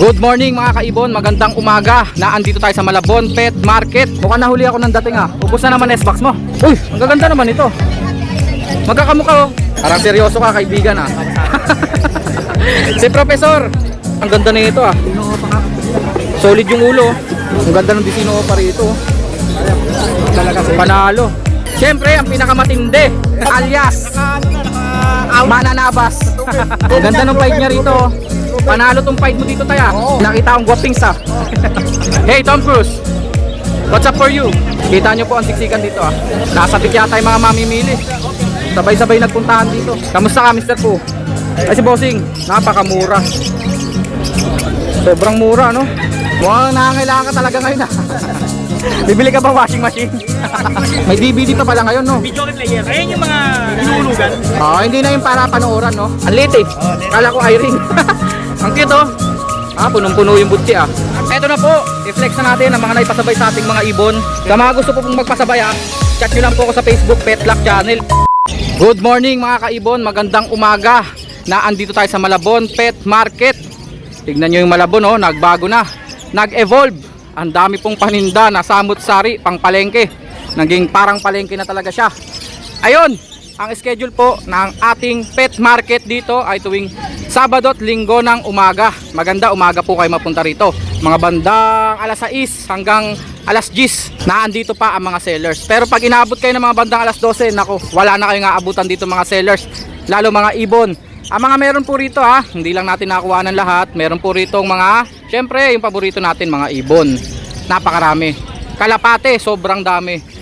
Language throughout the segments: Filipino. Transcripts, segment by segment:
Good morning mga kaibon, magandang umaga. Naandito tayo sa Malabon Pet Market. Mukhang nahuli ako ng dating Ubus na naman S-Box mo. Uy, ang gaganda naman ito. Magkakamukha oh. Parang seryoso ka kaibigan Si Professor. Ang ganda na ito Solid yung ulo. Ang ganda ng disino pa rito. Panalo. Siyempre ang pinakamatindi alias Mananabas. Ang ganda ng fight niya rito. Panalo tong fight mo dito taya. Nakita akong guwapings Hey Tom Cruise, what's up for you? Kita nyo po ang siksikan dito Nasabit yata yung mga mamimili. Sabay-sabay nagpuntahan dito. Kamusta ka Mr. Po? Ay si Bossing, napakamura. Sobrang mura no? Mukhang nangangailangan ka talaga ngayon Bibili ka ba washing machine? May DVD pa pala ngayon no? Video player. Ayun yung mga hinulugan. Hindi na yung para panooran no? Ang late Kala ko iRing. Ang cute punong-puno yung butsi Eto na po, i-flex na natin ang mga naipasabay sa ating mga ibon. Sa mga gusto po pong magpasabay chat nyo lang po ako sa Facebook Petlock Channel. Good morning mga kaibon, magandang umaga. Naandito tayo sa Malabon Pet Market. Tignan nyo yung Malabon nagbago na. Nag-evolve. Ang dami pong paninda na samut-sari, pang palengke. Naging parang palengke na talaga siya. Ayun, ang schedule po ng ating pet market dito ay tuwing Sabado at Linggo ng umaga. Maganda umaga po kayo mapunta rito. Mga bandang alas 6 hanggang alas 10 naandito pa ang mga sellers. Pero pag inabot kayo ng mga bandang alas 12, nako, wala na kayong aabutan dito mga sellers. Lalo mga ibon. Ang mga meron po rito hindi lang natin nakuha ng lahat. Meron po rito mga, syempre yung paborito natin mga ibon. Napakarami. Kalapate, sobrang dami.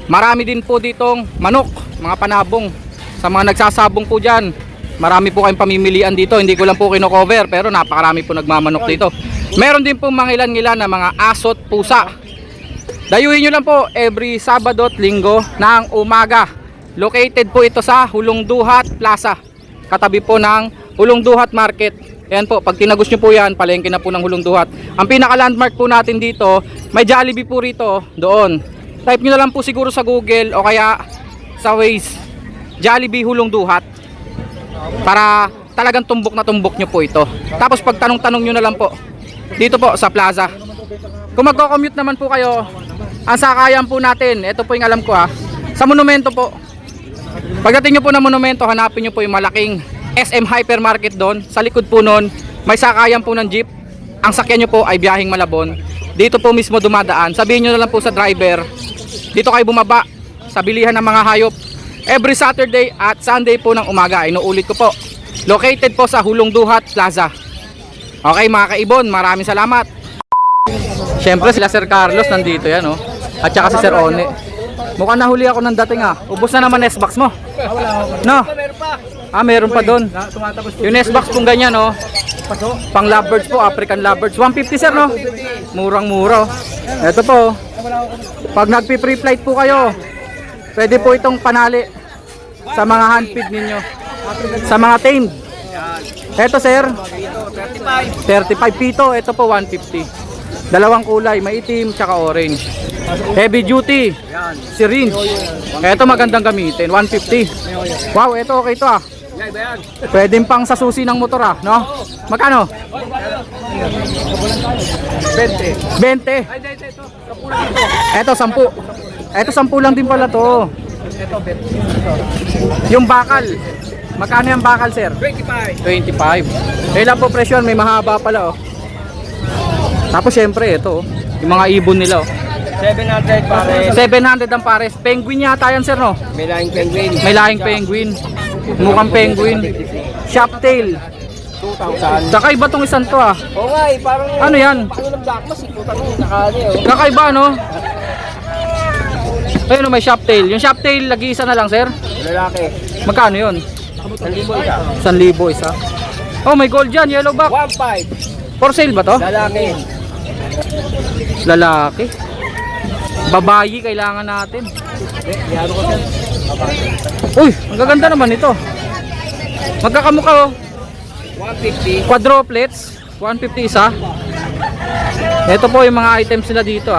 Marami din po ditong manok, mga panabong. Sa mga nagsasabong po dyan, marami po kayong pamimilian dito. Hindi ko lang po kino-cover pero napakarami po nagmamanok dito. Meron din po mga ilan-ilan na mga asot, pusa. Dayuhin nyo lang po every Sabado at Linggo ng umaga. Located po ito sa Hulong Duhat Plaza. Katabi po ng Hulong Duhat Market. Ayan po, pag tinagos nyo po yan, palengke na po ng Hulong Duhat. Ang pinaka-landmark po natin dito, may Jollibee po rito, doon. Type nyo na lang po siguro sa Google o kaya sa Waze, Jollibee Hulong Duhat. Para talagang tumbok na tumbok nyo po ito. Tapos pag tanong-tanong nyo na lang po, dito po sa plaza. Kung magko-commute naman po kayo, ang sakayan po natin, ito po yung alam ko sa monumento po. Pagdating nyo po ng monumento, hanapin nyo po yung malaking SM Hypermarket doon. Sa likod po nun, may sakayan po ng jeep. Ang sakyan nyo po ay biyaheng Malabon. Dito po mismo dumadaan. Sabihin nyo na lang po sa driver, dito kayo bumaba sa bilihan ng mga hayop. Every Saturday at Sunday po ng umaga. Inuulit ko po. Located po sa Hulong Duhat Plaza. Okay mga kaibon, maraming salamat. Syempre sila Sir Carlos nandito yan At saka si Sir One. Mukhang nahuli ako ng dating Ubus na naman S-Box mo. No? Meron pa doon. Yung S-Box kung ganyan pang lovebirds po, African lovebirds. 150 sir no? Murang mura Ito po. Pag nagpi-free flight po kayo, pwede po itong panali sa mga handfeed ninyo. Sa mga tamed. Ito sir 35 pito. Ito po 150. Dalawang kulay, may itim tsaka orange. Heavy duty syringe. Ito magandang gamitin, 150. Wow, ito okay ito Pwedeng pang sa susi ng motor no? Magkano? 20. Ito 10. Ito 10 lang din pala to. Yung bakal, magkano yung bakal sir? 25. Ilan po presyon, may mahaba pala Tapos syempre ito yung mga ibon nila 700 pares. 700 ang pares. Penguin yata yan sir no? May lahing penguin. May lahing penguin. Mukhang penguin. Shoptail. 2,000. Kakaiba tong isang to Oo nga parang ano yan? Paano ng black mask? Putang nakali Kakaiba no? Ayun may shoptail. Yung shoptail lagi-isa na lang sir? Lalaki. Magkano yun? 1,000 isa. 1,000 isa. Oh may gold dyan, yellow back. 1,500. For sale ba to? Lalaki. Lalaki. Babayi kailangan natin. Yaro ko sir. Uy, ang gaganda naman ito. Magkakamukha 150. Quadruplets, 150 isa. Ito po yung mga items nila dito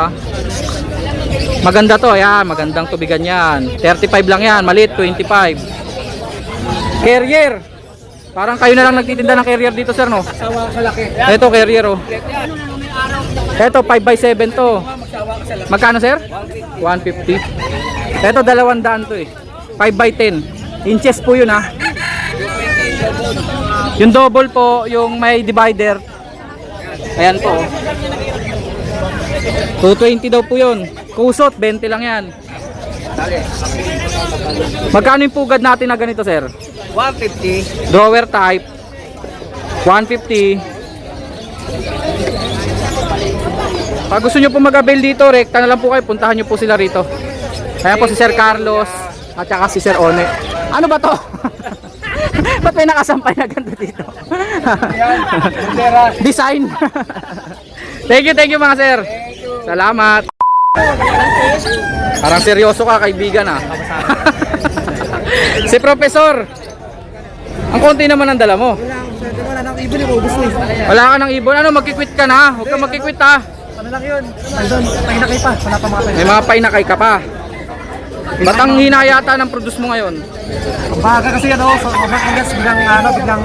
Maganda to, ayan, magandang tubigan yan. 35 lang yan, maliit 25. Carrier. Parang kayo na lang nagtitinda ng carrier dito, sir, no? Magsawa ka sa laki. Ito, carrier, oh. Ito, 5x7 to. Magsawa ka sa laki. Magkano, sir? 150. Ito, 200 to, eh. 5x10. Inches po yun, ha. Yung double po, yung may divider. Ayan po, oh. 220 daw po yun. Kusot, 20 lang yan. Magkano yung pugad natin na ganito, sir? 150. Drawer type 150. Pag gusto nyo po mag-avail dito, rekta na lang po kayo, puntahan nyo po sila rito. Kaya po si Sir Carlos at saka si Sir One. Ano ba to? Ba't may nakasampay na ganito dito? Design. Thank you mga sir. Salamat. Parang seryoso ka, kaibigan, ah. Si Professor, ang konti naman ang dala mo. Wala nang ibon yung ubus mo. Wala ka ng ibon. Ano, magkikwit ka na. Huwag ka magkikwit, ha. Ano lang yun? Andun, pahinakay pa. Wala pa mga May mga painakay ka pa. Ba't ang hina yata ng produce mo ngayon? Baga kasi yan, oh. So, hanggang biglang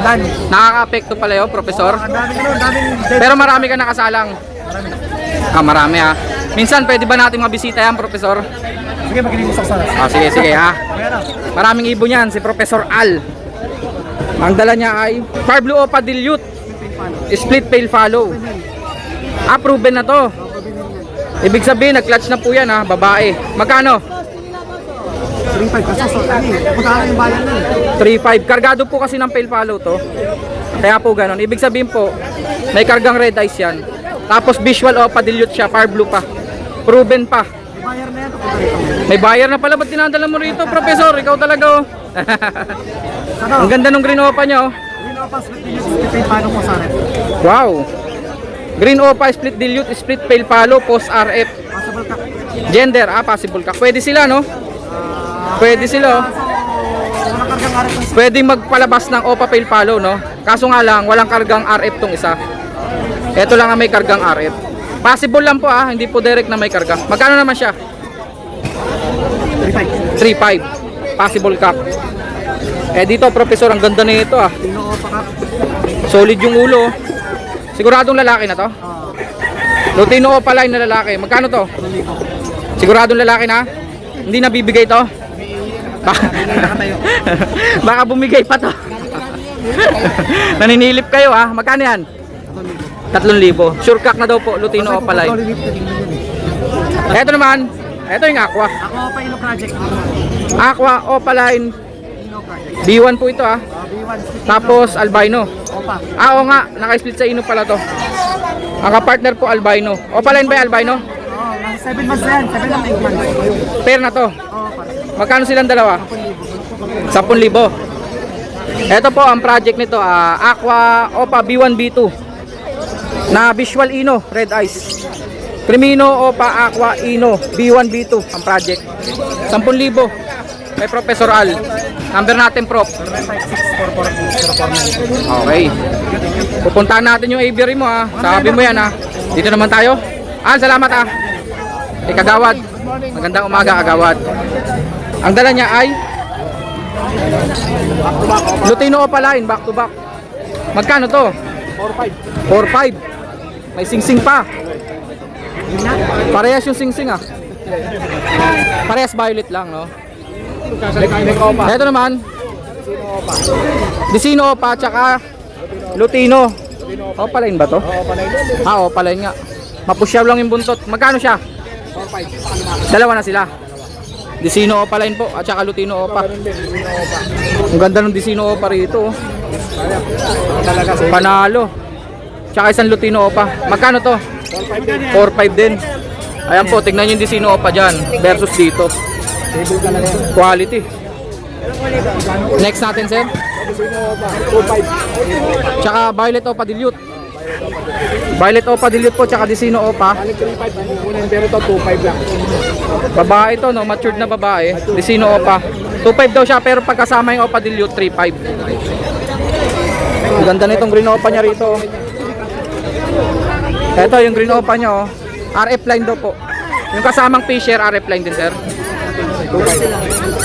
lan. Nakaka-apekto pala yun, Professor. Ang daming dead. Pero marami ka nakasalang. Marami, ha. Minsan, pwede ba natin mabisita yan, Professor? Sige, magkilinis ako sa. Sige, ha. Ayan o. Maraming ibon yan, si Professor Al. Ang dala niya ay Far Blue Opa Dilute, Split Pale Follow. Proven na to. Ibig sabihin, nag-clutch na po yan, ha, babae. Magkano? 3.5 kasi so, magkano yung bayan nun? 3.5. Kargado po kasi ng pale follow to. Kaya po ganun. Ibig sabihin po, may kargang red eyes yan. Tapos visual Opa Dilute siya, Far Blue pa. Proven pa. May bayar na yan. Punta rito. May buyer na pala, ba't dinadala mo rito, Professor? Ikaw talaga, oh. Ano? Ang ganda ng green opa niya, oh. Green Opa split dilute, paano po sa rin? Wow. Green opa, split dilute, split pale follow, post RF. Possible ka. Gender, possible ka. Pwede sila, no? Pwede sila, oh. Walang kargang arat ng Pwedeng magpalabas ng opa pale follow, no? Kaso nga lang, walang kargang RF tong isa. Ito lang ang may kargang RF. Possible lang po, hindi po direct na may karga. Magkano naman siya? 3.5. 3.5. Possible cap. Dito, Professor, ang ganda nito, ah. Green Opa ka. Solid yung ulo, oh. Siguradong lalaki na to? Lutino Opa line na lalaki. Magkano to? Siguradong lalaki na? Hindi nabibigay to? Baka bumigay pa to. Naninilip kayo, ha? Magkano yan? 3,000. Sure cock na daw po, Lutino Opa line. Ito naman, ito yung Aqua. Ako pa Ino Project. Aqua Opa line. Ino Project. B1 po ito, ha? B1 split. Tapos albino. Opa. Oo nga, naka-split sa ino pala to. Ang partner po albino. Opa line ba yung albino? Oo, 7 months na yan. 7 lang 8 months. Pair na to. Oo, pa. Magkano silang dalawa? 10,000. Ito po ang project nito, Aqua Opa B1 B2 na visual ino, red eyes. Crimino Opa Aqua Ino B1 B2 ang project. 10,000. Kay Professor Al. Number natin, Prof. 56442. Okay. Pupuntahan natin yung aviary mo, ha. Sabi mo yan, ha. Dito naman tayo. Salamat, ha. Kagawad. Magandang umaga, Kagawad. Ang dala niya ay Lutino Opa line, back to back. Magkano to? 4.5. 4.5. May sing-sing pa. Parehas yung sing-sing, ah. Parehas violet lang, no? Ito naman Dicino Opa tsaka Lutino. Opa line ba to? Opa line nga. Mapusyaw lang yung buntot. Magkano siya? 4.5. Dalawa na sila. Dicino Opa line po at saka Lutino Opa. Ang ganda ng Dicino Opa rito, oh. Panalo. Tsaka isang Lutino Opa. Magkano to? 4.5 din. Ayan po, tignan yung Dicino Opa dyan versus dito. Quality. Next natin, sir. Tsaka Violet Opa Dilute. Violet Opa Dilute po, tsaka Dicino Opa. Pero to 2.5 lang. Babae ito, no? Matured na babae. Dicino Opa. 2.5 daw siya, pero pagkasama yung Opa Dilute, 3.5. Ang ganda nitong green Opa niya rito, oh. Ito yung green Opa niya, oh. RF line daw po. Yung kasamang Fisher, RF line din, sir.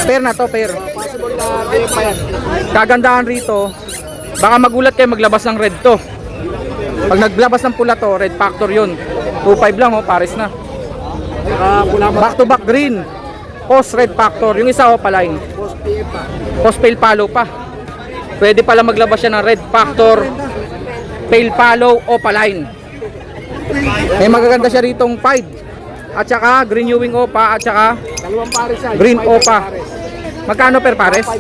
Pair na to, pair. Kagandahan rito, baka magulat kayo maglabas ng red to. Pag naglabas ng pula to, red factor yun. 2.5 lang, oh, pares na. Back to back green. Post red factor. Yung isa, oh, paline. Post pale palo pa. Pwede pala maglabas siya ng red factor, pale palo o paline. May magaganda siya ritong pied. At saka green Ewing Opa at saka Dalawang pares siya. green Opa. Magkano per pares? 1.5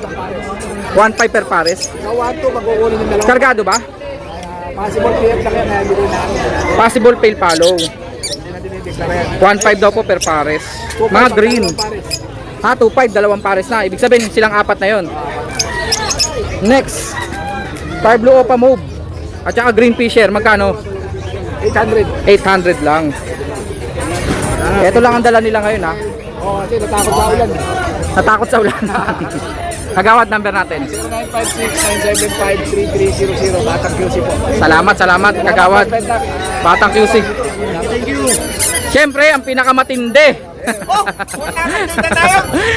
per pares. Gawa to, magkukunin yung dalawa. Kargado ba? Possible PF lang yan, nabili namin. Possible pale palo. Hindi na dinideklara yan. 1.5 daw po per pares. Mga green. Ha, 2.5, dalawang pares na. Ibig sabihin silang apat na yon. Next, Fire Blue Opa Mauve at saka Green Fisher. Magkano? 800. 800 lang. Ito lang ang dala nila ngayon, ha. Oo, kasi natakot sa ulan. Natakot sa ulan. Kagawad number natin. 0956-975-3300. Batang QC po. Salamat Kagawad. Batang QC. Thank you. Siyempre, ang pinakamatindi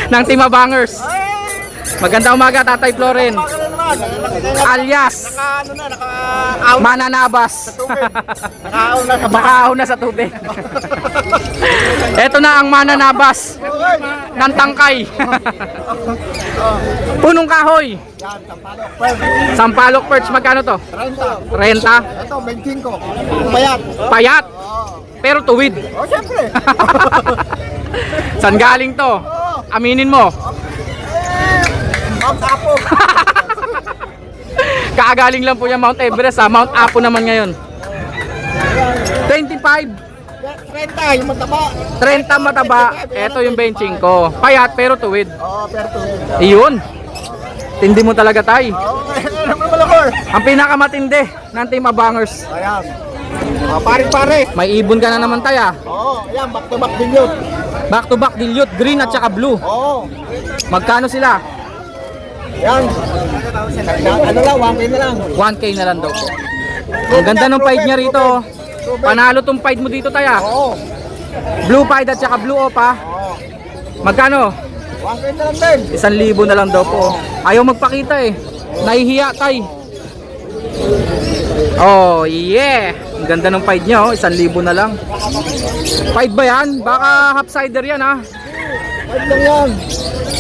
ng Team Abangers. Magandang umaga, Tatay Floren. Alias Mananabas. Nakaahon na sa tubig. Ito na ang Mananabas ng tangkay. Punong kahoy. Sampalok perch, magkano to? 30. Renta? Ito, 25. Payat. Payat. Pero tuwid. Oh, siyempre. San galing to? Aminin mo. Mount Apo. Kaagaling lang po yung Mount Everest, ha. Mount Apo naman ngayon. 25. 30, yung mataba. 30 mataba. Ito yung benching ko. Payat pero tuwid. Oo, pero Iyon. Tindi mo talaga, tay. Oo, ano mo malakor? Ang pinakamatindi ng Team Abangers. Ayan. Pare-pare. May ibon ka na naman, tay, ha. Oo, ayan, back to back din yun. Back to back dilute, green at saka blue. Oo. Magkano sila? Yan. Ano lang, 1K na lang. 1K na lang daw po. Ang ganda ng pied niya rito. Panalo tong pied mo dito, tay, ha. Oo. Blue pied at saka blue opa. Oo. Magkano? 1K na lang din. 1,000 na lang daw po. Ayaw magpakita, eh. Nahihiya, tay. Oh, yeah. Ang ganda ng pied niya, oh. 1,000 na lang. Pied ba yan? Baka half-sider yan, ha. 5 lang yan.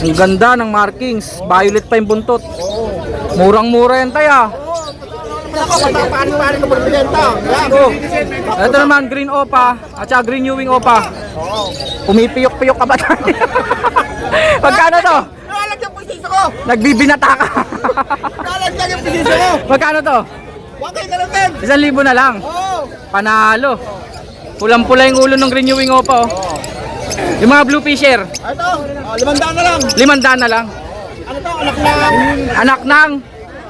Ang ganda ng markings. Violet pa yung buntot. Oo. Murang-mura yan, tay, ha. Pare-pare ko pagpilenta. Yan. Ito naman, green opa at saka green Ewing opa. Oo. Pumipiyok-piyok ka ba tayo? Magkano to? Nalag yung posisyon ko. Nagbibinata ka. Nalag yung posisyon ko. Magkano to? 1K na lang din. 1,000 na lang. Oo. Panalo. Pulang-pula yung ulo ng green Ewing opa, oh. Yung mga blue fisher, Ito, 500 na lang. 500 na lang. Ano to? Anak lang. Anak ng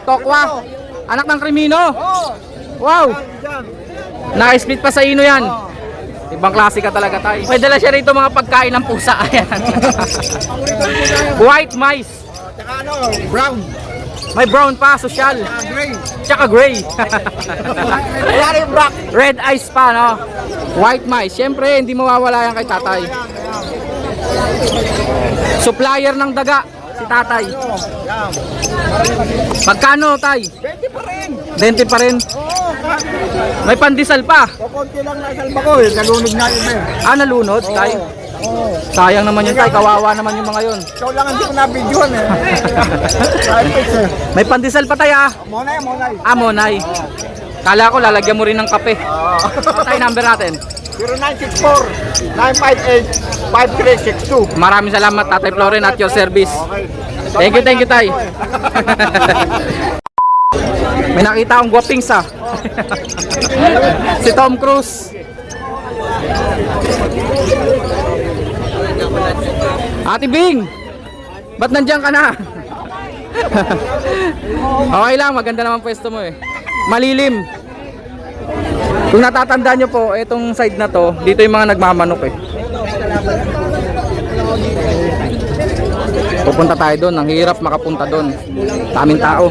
tokwa. Anak ng krimino. Oo. Wow. Diyan. Naka-split pa sa ino yan. Ibang klase ka talaga, tay. May dala siya rito mga pagkain ng pusa. Ayan. White mice. Tsaka ano, brown. May brown pa, social. Gray. Tsaka gray. Wala rin black. Red eyes pa, no? White mice. Siyempre, hindi mawawala yan kay tatay. Supplier ng daga, si tatay. Yan. Magkano, tay? 20 pa rin. 20 pa rin. Oo. May pandesal pa. Kukunti lang na isalba ko eh. Nalunod na yun eh. Ah, nalunod, tay? Oo. Sayang naman yun, tay. Kawawa naman yung mga yun. Ikaw lang hindi ko na-videoan eh. Kahit picture. May pandesal pa, tay, ah. Monay, monay. Ah, Monay. Kala ko, lalagyan mo rin ng kape. Oo. Tay, number natin. 0964-958-5362. Maraming salamat, Tatay Floren, at your service. Okay. Thank you, tay. May nakita akong guwapings, ah. Si Tom Cruise. Ate Bing, ba't nandiyan ka na? Okay lang, maganda naman pwesto mo eh. Malilim. Kung natatandaan nyo po, itong side na to, dito yung mga nagmamanok eh. Pupunta tayo doon, ang hirap makapunta doon. Daming tao.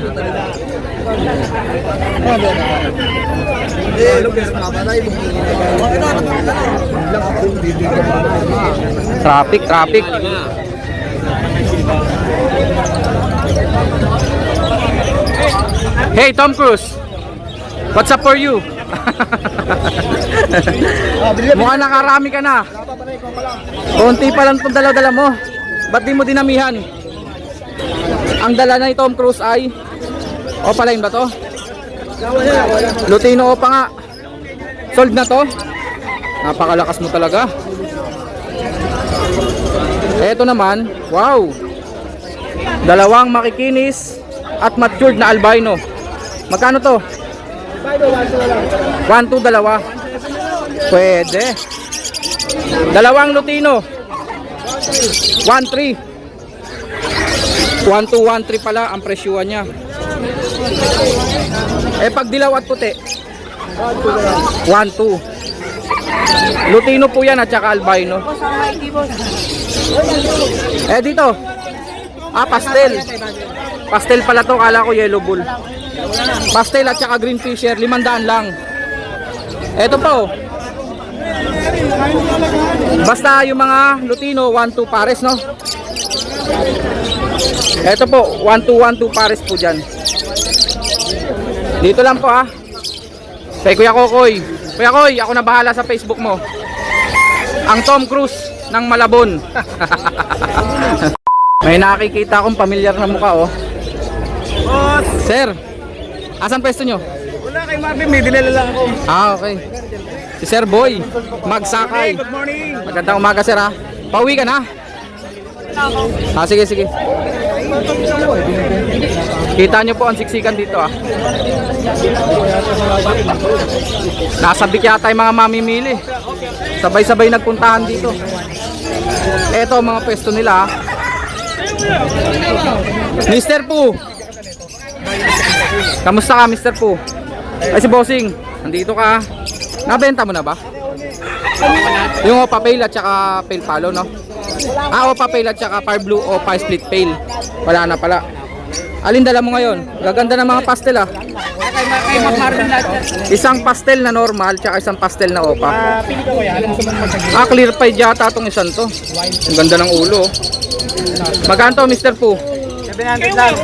Traffic. Hey Tom Cruise, what's up for you? Mukhang nakarami ka na. Konti pa lang itong dala-dala mo. Ba't di mo dinamihan? Ang dala na ni Tom Cruise ay Opaline ba to? Lutino Opa nga. Sold na to. Napakalakas mo talaga. Eto naman, wow, dalawang makikinis at matured na albino. Magkano to? 1-2 dalawa. Pwede. Dalawang lutino 1-3. 1-2, 1-3 pala ang presyuhan niya. Pag dilaw at puti 1-2. Lutino po yan at saka albino. Dito pastel. Pastel pala to, kala ko yellow bull. Pastel at saka green fisher, 500 lang. Eto po, basta yung mga lutino 1-2 pares, no? Eto po, 1-2 pares po dyan. Dito lang po ha, kay Kuya Kokoy. Kuya Koy, ako na bahala sa Facebook mo. Ang Tom Cruise ng Malabon. May nakikita akong pamilyar na mukha, oh. Boss! Sir, asan pwesto nyo? Wala kay Marvin, may dinala lang ako. Okay. Si Sir Boy Magsakay. Good morning! Magandang umaga, sir, ha. Pauwi ka na? Sige, sige. Kita nyo po ang siksikan dito, ha. Nasabik yata yung mga mamimili. Sabay-sabay nagpuntahan dito. Eto mga pwesto nila, ha. Mr. Poo, kamusta ka, Mr. Poo? Ay, si Bossing, nandito ka. Nabenta mo na ba? Yung Opa Pale at saka Pale Palo, no? Opa Pale at saka Far Blue Opa Split Pale. Wala na pala. Alin dala mo ngayon? Gaganda ng mga pastel, ah. Isang pastel na normal tsaka isang pastel na Opa. Clear pie yata itong isang to. Ang ganda ng ulo, oh. Magkano to, Mr. Poo? 700 lang.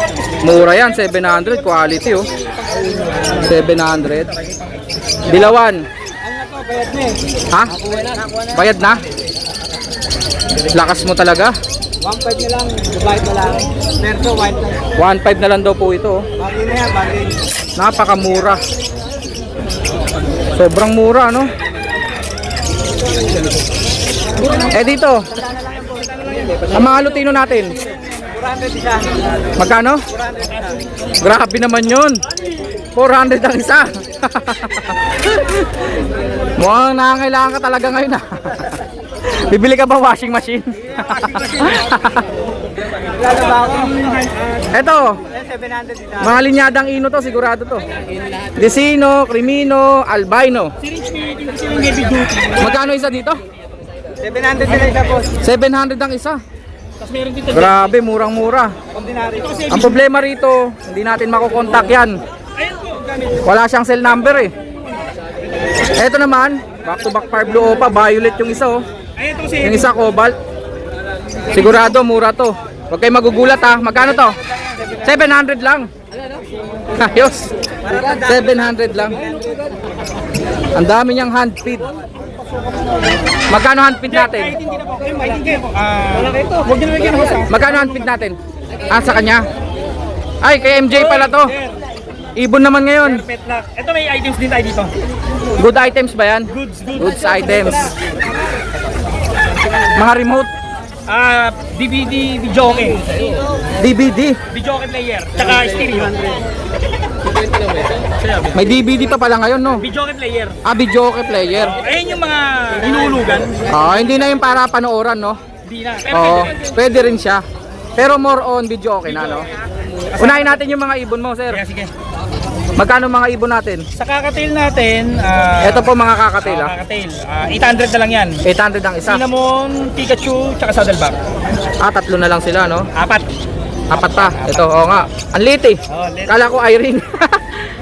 Mura yan, 700. Quality, oh. 700. Dilawan. Ha? Bayad na? Lakas mo talaga. 1.5 na lang, white na lang. Perso, white na lang. 1.5 na lang daw po ito, oh. Bagay na yan, bagay. Napakamura. Sobrang mura, no? Dito, ang mga lutino natin, 400 isa. magkano? 400 isa. Grabe naman yun. 400 ang isa. Mukhang nangangailangan ka talaga ngayon, ha. Bibili ka ba washing machine? Lalo ba ako? Eto, 700 isa. mga linyadang ino to, sigurado to. Desino, Crimino, Albino. Magkano isa dito? 700 sila isa, boss. 700 ang isa. Grabe, murang-mura. Ordinary. Ang problema rito, hindi natin makokontak yan. Wala siyang cell number, eh. Eto naman, back to back Far Blue Opa, violet yung isa, oh. Yung isa cobalt. Sigurado mura to. Huwag kayo magugulat, ha. Magkano to? 700 lang. Ayos. 700 lang. Ang dami niyang hand feed. Magkano hand feed natin? Magkano hand feed natin? Sa kanya? Ay, kay MJ pala to. Ibon naman ngayon. Ito may items din tayo dito. Good items ba yan? Goods items. Mga remote. DVD, video okay. DVD. Video okay player. Tsaka stereo. May DVD pa pala ngayon, no? Video okay player. Video okay player. Ayun yung mga hinulugan. Hindi na yung para panooran, no? Hindi na. Oo, pwede rin siya. Pero more on video okay na, no? Unahin natin yung mga ibon mo, sir. Sige. Magkano mga ibon natin? Sa kakatail natin, Ito po mga kakatail, ha? kakatail, 800 na lang yan. 800 ang isa. Cinnamon, Pikachu, tsaka Saddleback. Tatlo na lang sila, no? 4. Apat pa. Ito, oo nga. Ang lit, eh. Lit. Kala ko iring.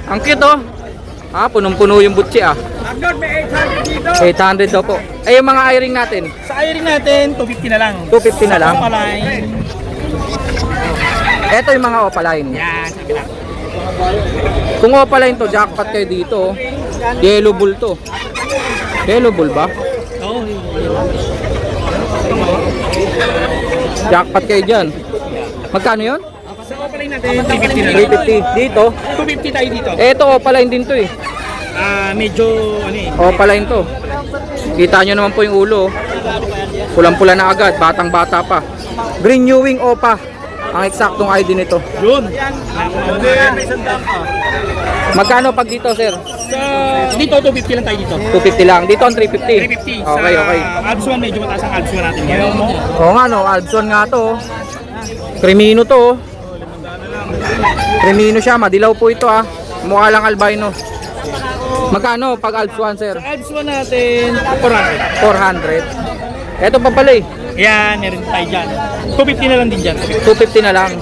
Ang cute, oh. Punong-puno yung butchi, ah. Agad, may 800 dito. 800 daw po. Yung mga iring natin? Sa iring natin, 250 na lang. 250 na lang. Opaline. Ito yung mga opaline. Yan, sige lang. Kung opaline to, jackpot kayo dito. Oh. Yellow bull to. Yellow bull ba? Oo. Jackpot kayo dyan. Magkano yun? Sa opaline natin, 350 na lang. 350. Dito? 250 tayo dito. Eto, opaline din to eh. Medyo ano eh. Opaline to. Kita nyo naman po yung ulo. Oh. Pulang-pula na agad. Batang-bata pa. Green New Wing Opa. Ang eksaktong ID nito. Yun. May sandang pa. Magkano pag dito, sir? Dito, 250 lang tayo dito. 250 lang. Dito ang 350. 350. Okay, okay. Alps 1, medyo mataas ang Alps 1 natin ngayon. Oo nga no, Albson nga to. Oh. Crimino to. Oh. Crimino siya, madilaw po ito ah. Mukha lang albino. Magkano pag Alps 1, sir? Sa Alps 1 natin, 400. 400. Ito pa pala eh. Yan, meron tayo dyan. 250 na lang din dyan. 250 na lang.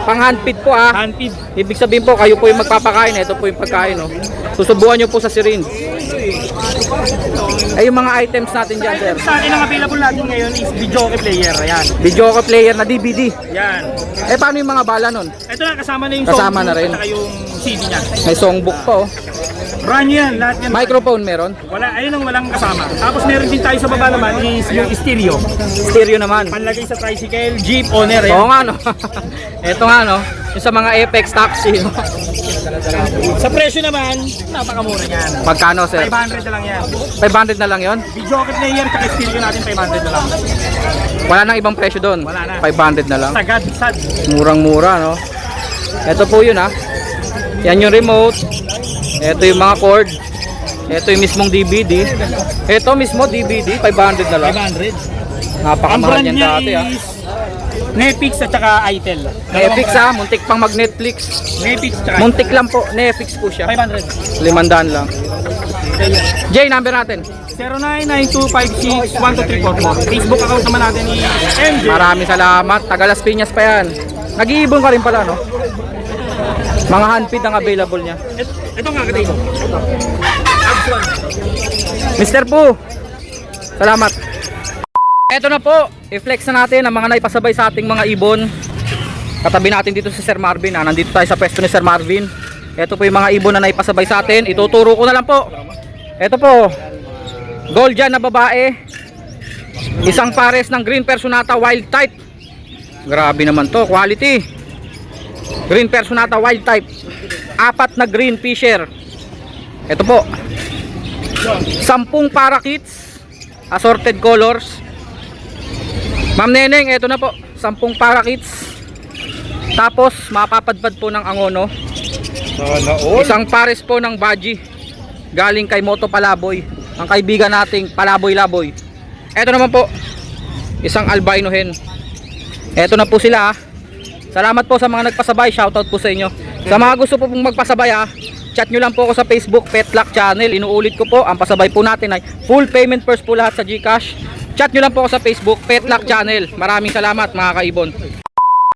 Pang handpid po ah. Handpid. Ibig sabihin po, kayo po yung magpapakain. Ito po yung pagkain. No? Susubukan nyo po sa syringe. Ay, yung mga items natin dyan, sir. Sa akin ang available natin ngayon is video player. Ayan. Video ko player na DVD. Yan. Eh, paano yung mga bala nun? Ito na, kasama na yung Kasama songbook na rin. at saka yung CD niya. May songbook po. Oh. Brand new yan, lahat yan. Microphone meron. Wala, ayun ang walang kasama. Tapos meron din tayo sa baba naman is yung stereo. Stereo naman. Panlagay sa tricycle, jeep, owner. Oo Ayan. nga no. Ito nga no. Yung sa mga Apex taxi. No? Sa presyo naman, napakamura niyan. Magkano, sir? 500 na lang yan. 500 na lang yon. Video player at stereo natin 500 na lang. Wala nang ibang presyo doon. Wala na. 500 na lang. Sagad, sad. Murang-mura no. Ito po yun ha. Yan yung remote. Ito yung mga cord. Ito yung mismong DVD. Ito mismo DVD, 500 na lang. 500. Ang Napakamahal brand yan niya dati ha. is Netflix at saka Itel. Netflix ha, muntik pang mag Netflix. Netflix at saka Muntik lang po, Netflix po siya. 500. 500 lang. J, number natin. 0992561234. Facebook account naman natin ni MJ. Maraming salamat. Taga Las Piñas pa yan. Nag-iibon ka rin pala, no? Mga handpid ang available niya. Ito nga katay ko. Abs 1. Mr. Poo, salamat. Eto na po. I-flex na natin ang mga naipasabay sa ating mga ibon. Katabi natin dito si Sir Marvin. Nandito tayo sa pwesto ni Sir Marvin. Ito po yung mga ibon na naipasabay sa atin. Ituturo ko na lang po. Ito po. Gold dyan na babae. Isang pares ng green personata wild type. Grabe naman to, quality. Green personata wild type. 4 na green fisher. Ito po. 10 parakeets. Assorted colors. Ma'am Neneng, ito na po. 10 parakeets. Tapos mapapadpad po ng angono. Isang pares po ng baji. Galing kay Moto Palaboy. Ang kaibigan nating Palaboy-Laboy. Ito naman po. Isang albino hen. Ito na po sila. Salamat po sa mga nagpasabay. Shoutout po sa inyo. Sa mga gusto po pong magpasabay chat nyo lang po ako sa Facebook Petlock Channel. Inuulit ko po, ang pasabay po natin ay full payment first po lahat sa GCash. Chat nyo lang po ako sa Facebook Petlock Channel. Maraming salamat mga kaibon.